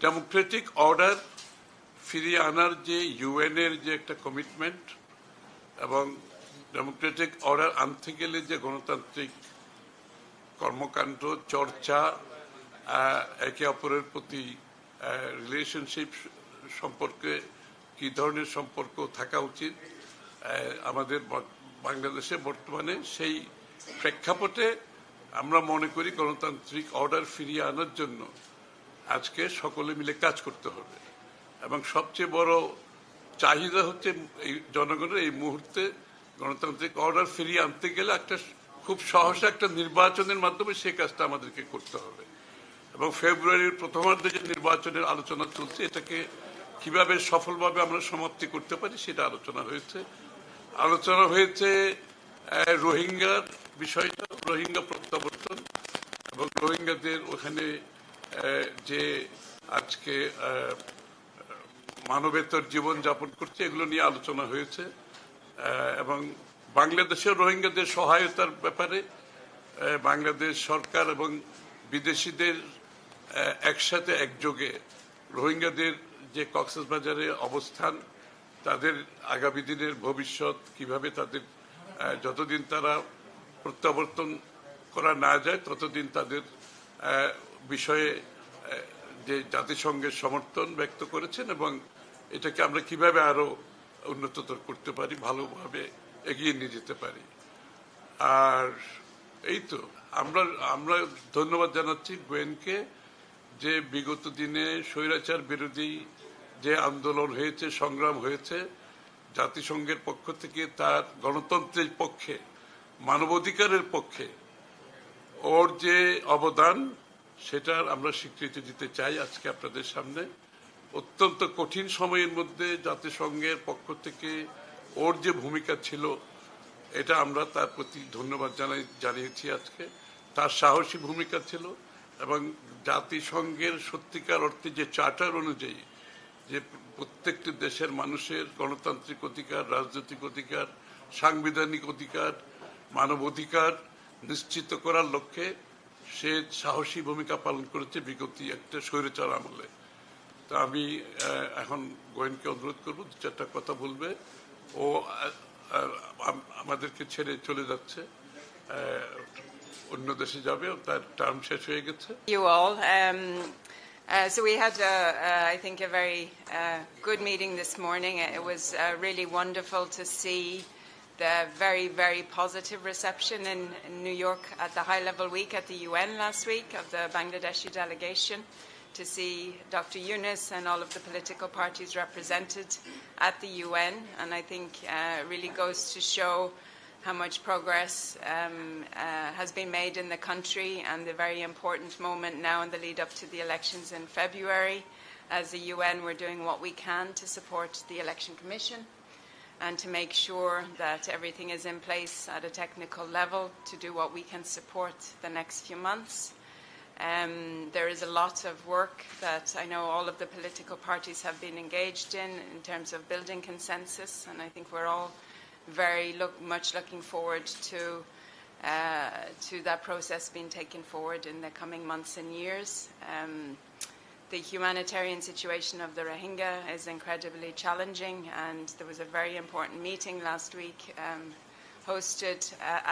Democratic order ফিরিয়ে আনার যে ইউএন এর যে একটা কমিটমেন্ট এবং ডেমোক্রেটিক অর্ডার আনতে গেলে যে গণতান্ত্রিক কর্মকাণ্ড চর্চা একে অপরের প্রতি রিলেশনশিপ সম্পর্কে কি ধরনের সম্পর্ক থাকা উচিত আমাদের বাংলাদেশে বর্তমানে সেই প্রেক্ষাপটে আমরা মনে করি গণতান্ত্রিক অর্ডার ফিরিয়ে আনার জন্য আজকে সকলে মিলে কাজ করতে হবে এবং সবচেয়ে বড় চাহিদা হচ্ছে এই জনগণের এই মুহূর্তে গণতান্ত্রিক অর্ডার ফিরিয়ে আনতে গেলে একটা খুব সহসা একটা নির্বাচনের মাধ্যমে সেই কাজটা আমাদেরকে করতে হবে এবং ফেব্রুয়ারির প্রথমার্ধে যে নির্বাচনের আলোচনা চলছে এটাকে কিভাবে সফলভাবে আমরা সমাপ্তি করতে পারি সেটা আলোচনা হয়েছে রোহিঙ্গার বিষয়টা রোহিঙ্গা প্রত্যাবর্তন এবং রোহিঙ্গাদের ওখানে যে আজকে মানবেতর জীবন যাপন করছে এগুলো নিয়ে আলোচনা হয়েছে এবং বাংলাদেশের রোহিঙ্গাদের সহায়তার ব্যাপারে বাংলাদেশ সরকার এবং বিদেশিদের একসাথে একযোগে রোহিঙ্গাদের যে কক্সবাজারে অবস্থান তাদের আগামী দিনের ভবিষ্যৎ কিভাবে তাদের যতদিন তারা প্রত্যাবর্তন করা না যায় ততদিন তাদের বিষয়ে যে জাতিসংঘের সমর্থন ব্যক্ত করেছেন এবং এটাকে আমরা কিভাবে আরো উন্নততর করতে পারি ভালোভাবে এগিয়ে নিয়ে যেতে পারি আর এই তো আমরা ধন্যবাদ জানাচ্ছি গোয়েনকে যে বিগত দিনে স্বৈরাচার বিরোধী যে আন্দোলন হয়েছে সংগ্রাম হয়েছে জাতিসংঘের পক্ষ থেকে তার গণতন্ত্রের পক্ষে মানবাধিকারের পক্ষে ওর যে অবদান সেটার আমরা স্বীকৃতি দিতে চাই আজকে আপনাদের সামনে অত্যন্ত কঠিন সময়ের মধ্যে জাতিসংঘের পক্ষ থেকে ওর যে ভূমিকা ছিল এটা আমরা তার প্রতি ধন্যবাদ জানিয়েছি আজকে তার সাহসী ভূমিকা ছিল এবং জাতিসংঘের সত্যিকার অর্থে যে চার্টার অনুযায়ী যে প্রত্যেকটি দেশের মানুষের গণতান্ত্রিক অধিকার রাজনৈতিক অধিকার সাংবিধানিক অধিকার মানব অধিকার নিশ্চিত করার লক্ষ্যে সে সাহসী ভূমিকা পালন করেছে বিগত একটা স্বৈরাচার আমলে তা আমি এখন গোয়েনকে অনুরোধ করবো দু চারটা কথা বলবে ও আমাদেরকে ছেড়ে চলে যাচ্ছে অন্য দেশে যাবে তার টার্ম শেষ হয়ে গেছে You all. So we had, I think, a very good meeting this morning. It was really wonderful to see the very, very positive reception in New York at the high-level week at the UN last week of the Bangladeshi delegation, to see Dr. Yunus and all of the political parties represented at the UN. And I think it really goes to show how much progress has been made in the country and the very important moment now in the lead up to the elections in February. As the UN, we're doing what we can to support the Election Commission and to make sure that everything is in place at a technical level to do what we can support the next few months. There is a lot of work that I know all of the political parties have been engaged in terms of building consensus, and I think we're all very much looking forward to that process being taken forward in the coming months and years. The humanitarian situation of the Rohingya is incredibly challenging, and there was a very important meeting last week hosted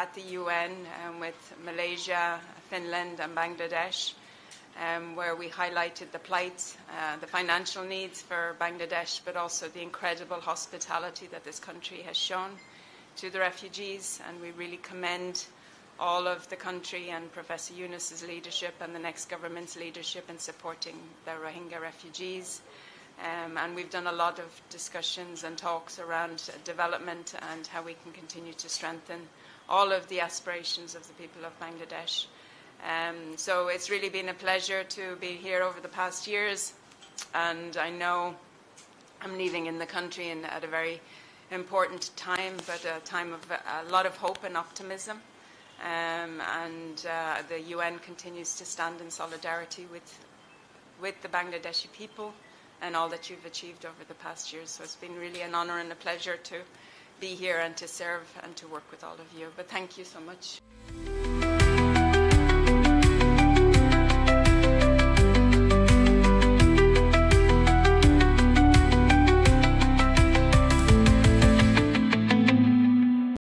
at the UN with Malaysia, Finland and Bangladesh, where we highlighted the plight, the financial needs for Bangladesh, but also the incredible hospitality that this country has shown to the refugees. And we really commend all of the country and Professor Yunus's leadership and the next government's leadership in supporting the Rohingya refugees. And we've done a lot of discussions and talks around development and how we can continue to strengthen all of the aspirations of the people of Bangladesh. So it's really been a pleasure to be here over the past years, and I know I'm leaving in the country at a very important time, but a time of a lot of hope and optimism. And the UN continues to stand in solidarity with the Bangladeshi people and all that you've achieved over the past years. So it's been really an honor and a pleasure to be here and to serve and to work with all of you. But thank you so much.